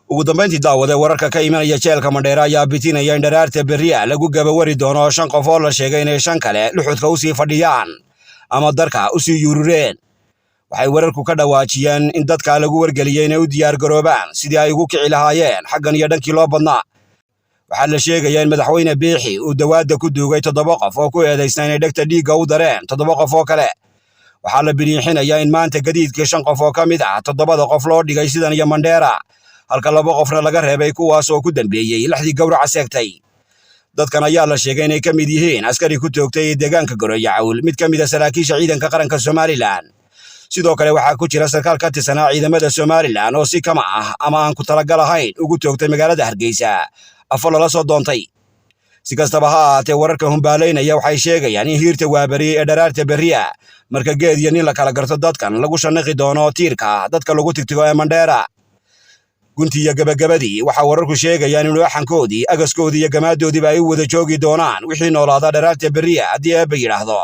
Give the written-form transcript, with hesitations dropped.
ugu dambeyntii daawade wararka ka imanaya jeelka Mandheera ayaa bitinaya in dharaarta berriya lagu gabawari doono 5 qof oo la sheegay inay 5 kale luxudka u sii fadhiyaan ama darka u sii yurureen. waxay wararku ka dhawaajiyeen in dadka lagu wargeliyay inay u diyaar garoobaan sidii ay ugu kici lahaayeen xaggan iyo dhankii loo badnaa. waxaa la sheegayaa in madaxweyne Biixi uu dawaada ku duugay 7 qof oo ku eedaysnaa inay dhegta dhiigga u dareen 7 qof oo kale. waxaa la biriixinayaa in maanta gadiidkii 5 qof oo ka mid ah 7 qof loo dhigay sidan iyo Mandheera, halka 2 qofna laga reebay kuwaas oo ku dambeeyay laxdii gowraca seegtay. dadkan ayaa la sheegay inay ka mid yihiin askari ku toogtay deegaanka Goroyacawl, mid ka mid ah saraakiisha ciidanka qaranka Somaliland. sidoo kale waxaa ku jira sarkaal ka tirsanaa ciidamada Somaliland oo si kama ah ama aan ku talagal ahayn ugu toogtay magaalada Hargeysa afar lala soo doontay. si kastaba ha ahaatee wararka humbaaleynaya waxay sheegayaan in hiirta waabari ee dharaarta berriya marka geed iyo nin la kala garto dadkan lagu shanaqi doono tiirka dadka lagu tigtigo ee Mandheera. gunti iyo gabagabadii waxaa wararku sheegayaan in waxankoodii agaskoodii iyo gamaadoodiiba ay u wada joogi doonaan wixii noolaada dharaarta berriya haddii eebba yidhaahdo.